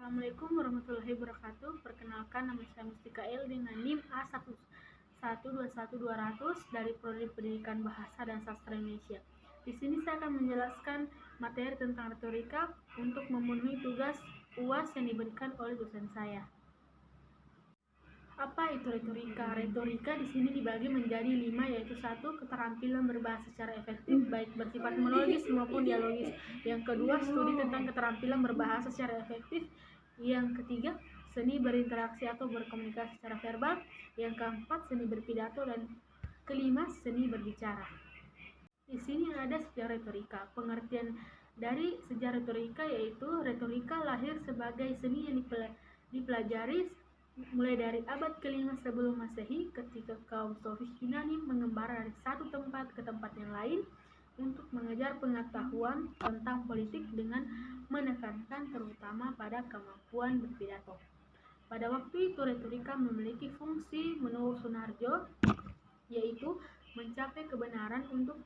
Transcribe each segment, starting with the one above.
Assalamualaikum warahmatullahi wabarakatuh. Perkenalkan, nama saya Mustika El dengan NIM A1121200 dari Prodi Pendidikan Bahasa dan Sastra Indonesia. Di sini saya akan menjelaskan materi tentang retorika untuk memenuhi tugas UAS yang diberikan oleh dosen saya. Apa itu retorika? Retorika di sini dibagi menjadi 5, yaitu 1. Keterampilan berbahasa secara efektif, baik bersifat monologis maupun dialogis. Yang kedua, studi tentang keterampilan berbahasa secara efektif. Yang ketiga, seni berinteraksi atau berkomunikasi secara verbal. Yang keempat, seni berpidato. Dan kelima, seni berbicara. Di sini ada sejarah retorika. Pengertian dari sejarah retorika yaitu retorika lahir sebagai seni yang dipelajari mulai dari abad ke-5 sebelum Masehi, ketika kaum sofis Yunani mengembara dari satu tempat ke tempat yang lain untuk mengejar pengetahuan tentang politik dengan menekankan terutama pada kemampuan berpidato. Pada waktu itu retorika memiliki fungsi menurut Sunarjo, yaitu mencapai kebenaran untuk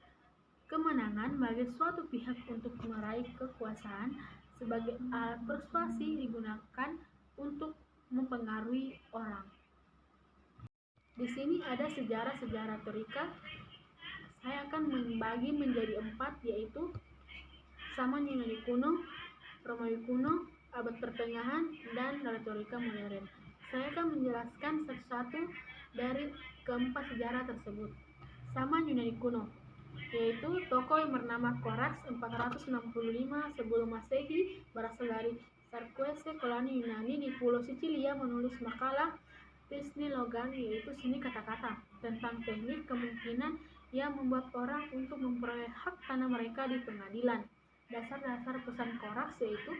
kemenangan bagi suatu pihak untuk meraih kekuasaan. Sebagai alat persuasi digunakan untuk mempengaruhi orang. Di sini ada sejarah retorika. Saya akan membagi menjadi 4, yaitu zaman Yunani kuno, Romawi kuno, abad pertengahan, dan retorika modern. Saya akan menjelaskan satu-satu dari keempat sejarah tersebut. Zaman Yunani kuno, yaitu tokoh yang bernama Korax 465 sebelum Masehi, berasal dari Sarquese, koloni Yunani di Pulau Sicilia, menulis makalah Logan, yaitu seni kata-kata, tentang teknik kemungkinan yang membuat orang untuk memperoleh hak tanah mereka di pengadilan. Dasar-dasar pesan Korax yaitu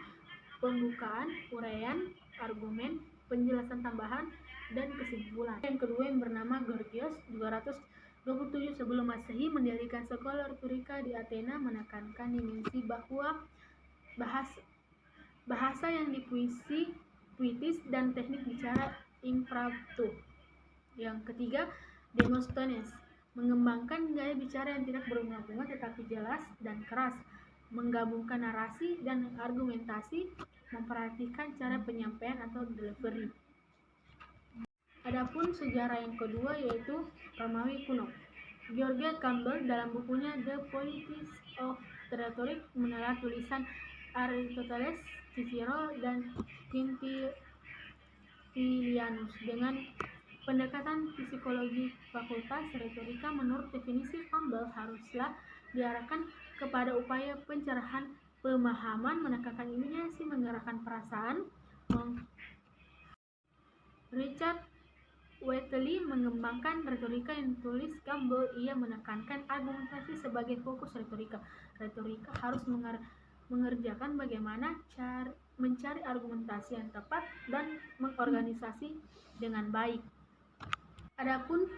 pembukaan, uraian, argumen, penjelasan tambahan, dan kesimpulan. Yang kedua yang bernama Gorgias 227 sebelum Masehi mendirikan sekolah retorika di Athena, menekankan dimensi bahwa bahasa yang puitis dan teknik bicara impromptu. Yang ketiga, Demosthenes mengembangkan gaya bicara yang tidak berbunga-bunga tetapi jelas dan keras, menggabungkan narasi dan argumentasi, memperhatikan cara penyampaian atau delivery. Adapun sejarah yang kedua yaitu Romawi kuno. George Campbell dalam bukunya The Politics of Rhetoric menelah tulisan Aristoteles, Cicero, dan Quintilianus dengan pendekatan psikologi fakultas retorika. Menurut definisi Campbell, haruslah diarahkan kepada upaya pencerahan pemahaman, menekankan imajinasi, menggerakkan perasaan. Richard Wheatley mengembangkan retorika yang tulis Campbell. Ia menekankan argumentasi sebagai fokus retorika. Retorika harus mengerjakan bagaimana mencari argumentasi yang tepat dan mengorganisasi dengan baik. Adapun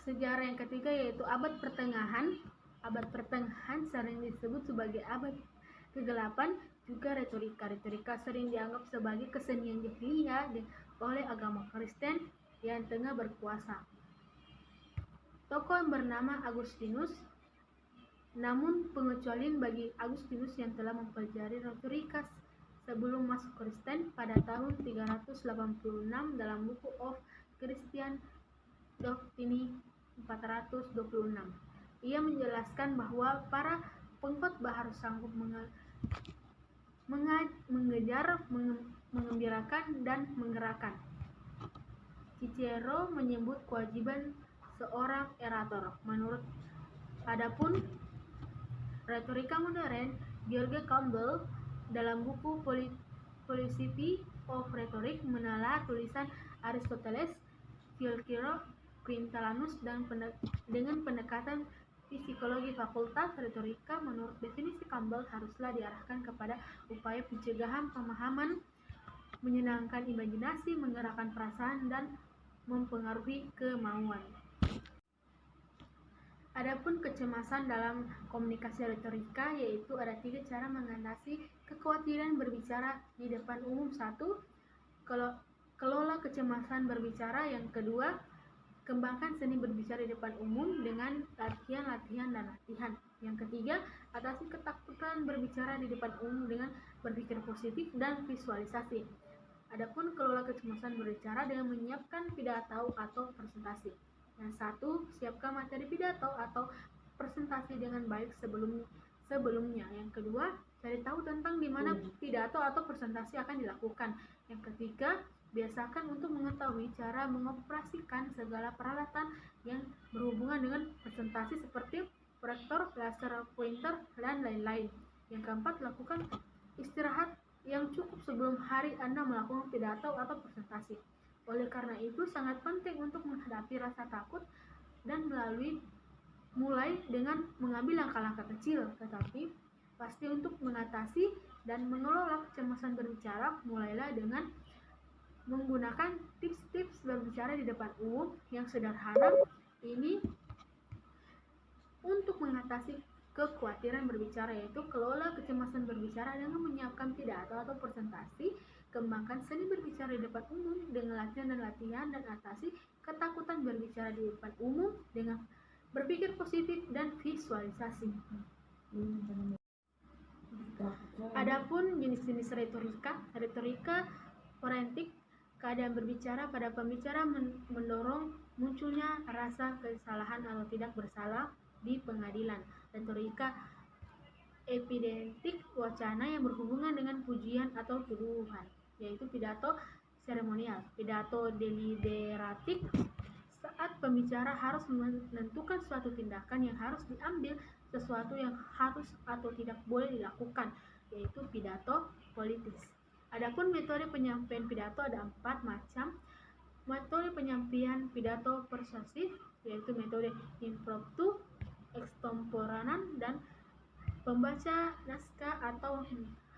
sejarah yang ketiga yaitu abad pertengahan. Abad pertengahan sering disebut sebagai abad kegelapan juga retorika. Retorika sering dianggap sebagai kesenian jahiliyah oleh agama Kristen yang tengah berkuasa. Tokoh yang bernama Agustinus. Namun pengecualian bagi Agustinus yang telah mempelajari retorika sebelum masuk Kristen pada tahun 386 dalam buku Of Christian Doctrine 426. Ia menjelaskan bahwa para pengkhotbah harus sanggup mengejar, mengembirakan, dan menggerakkan. Cicero menyebut kewajiban seorang orator. Adapun retorika modern, George Campbell dalam buku Philosophy of Rhetoric menelah tulisan Aristoteles, Cicero, Quintilianus dengan pendekatan psikologi fakultas retorika. Menurut definisi Campbell, haruslah diarahkan kepada upaya pencegahan pemahaman, menyenangkan imajinasi, menggerakkan perasaan, dan mempengaruhi kemauan. Adapun kecemasan dalam komunikasi retorika yaitu ada 3 cara mengatasi kekhawatiran berbicara di depan umum. 1. Kelola kecemasan berbicara. Yang kedua, kembangkan seni berbicara di depan umum dengan latihan. Yang ketiga, atasi ketakutan berbicara di depan umum dengan berpikir positif dan visualisasi. Adapun kelola kecemasan berbicara dengan menyiapkan pidato atau presentasi. Yang satu, siapkan materi pidato atau presentasi dengan baik sebelumnya. Yang kedua, cari tahu tentang di mana pidato atau presentasi akan dilakukan. Yang ketiga, biasakan untuk mengetahui cara mengoperasikan segala peralatan yang berhubungan dengan presentasi seperti proyektor, laser pointer, dan lain-lain. Yang keempat, lakukan istirahat yang cukup sebelum hari Anda melakukan pidato atau presentasi. Oleh karena itu, sangat penting untuk menghadapi rasa takut dan mulai dengan mengambil langkah-langkah kecil, tetapi pasti untuk mengatasi dan mengelola kecemasan berbicara. Mulailah dengan menggunakan tips-tips berbicara di depan umum yang sederhana ini untuk mengatasi kekhawatiran berbicara, yaitu kelola kecemasan berbicara dengan menyiapkan pidato atau presentasi, kembangkan seni berbicara di depan umum dengan latihan dan atasi ketakutan berbicara di depan umum dengan berpikir positif dan visualisasi. Adapun jenis-jenis retorika forentik, keadaan berbicara pada pembicara mendorong munculnya rasa kesalahan atau tidak bersalah di pengadilan. Retorika epidetik, wacana yang berhubungan dengan pujian atau tuduhan, yaitu pidato seremonial. Pidato deliberatif, saat pembicara harus menentukan suatu tindakan yang harus diambil, sesuatu yang harus atau tidak boleh dilakukan, yaitu pidato politis. Adapun metode penyampaian pidato ada 4 macam. Metode penyampaian pidato persuasif, yaitu metode impromptu, ekstemporanan, dan pembaca naskah atau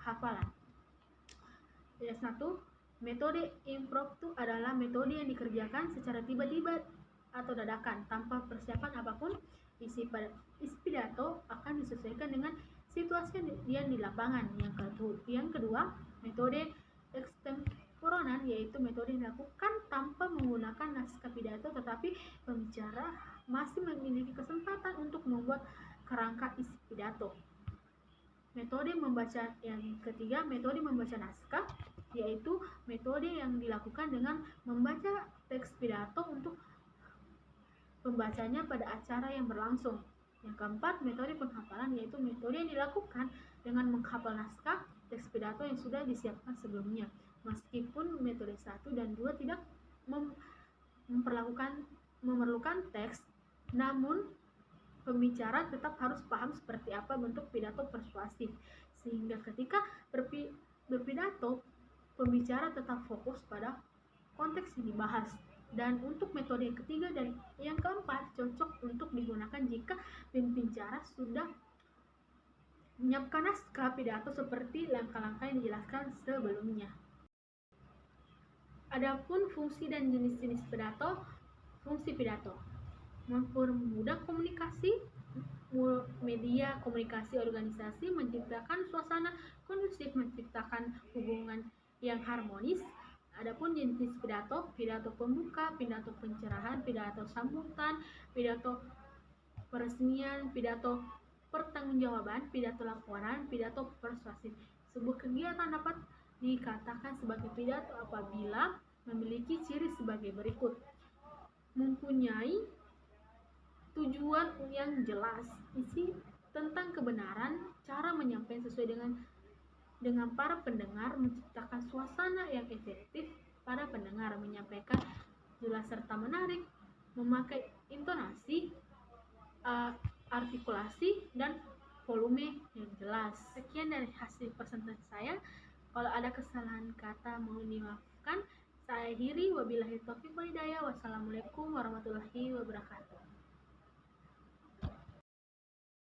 hafalan. Yang satu, metode impromptu adalah metode yang dikerjakan secara tiba-tiba atau dadakan tanpa persiapan apapun. Isi pidato akan disesuaikan dengan situasi yang di lapangan. Yang kedua, metode ekstemporanan, yaitu metode yang dilakukan tanpa menggunakan naskah pidato, tetapi pembicara masih memiliki kesempatan untuk membuat kerangka isi pidato. Yang ketiga, metode membaca naskah, yaitu metode yang dilakukan dengan membaca teks pidato untuk pembacanya pada acara yang berlangsung. Yang keempat, metode penghafalan, yaitu metode yang dilakukan dengan menghafal naskah teks pidato yang sudah disiapkan sebelumnya. Meskipun metode 1 dan 2 tidak memerlukan teks, namun pembicara tetap harus paham seperti apa bentuk pidato persuasif, sehingga ketika berpidato, pembicara tetap fokus pada konteks yang dibahas. Dan untuk metode yang ketiga dan yang keempat cocok untuk digunakan jika pembicara sudah menyiapkan naskah pidato seperti langkah-langkah yang dijelaskan sebelumnya. Adapun fungsi dan jenis-jenis pidato. Fungsi pidato: mempermudah komunikasi, media komunikasi organisasi, menciptakan suasana kondusif, menciptakan hubungan yang harmonis. Adapun jenis pidato: pidato pembuka, pidato pencerahan, pidato sambutan, pidato peresmian, pidato pertanggungjawaban, pidato laporan, pidato persuasif. Sebuah kegiatan dapat dikatakan sebagai pidato apabila memiliki ciri sebagai berikut: mempunyai tujuan yang jelas, isi tentang kebenaran, cara menyampaikan sesuai dengan para pendengar, menciptakan suasana yang efektif pada pendengar, menyampaikan jelas serta menarik, memakai intonasi, artikulasi, dan volume yang jelas. Sekian dari hasil presentasi saya. Kalau ada kesalahan kata mohon dimaafkan. Saya akhiri, wabillahi taufiq wal hidayah. Wassalamualaikum warahmatullahi wabarakatuh.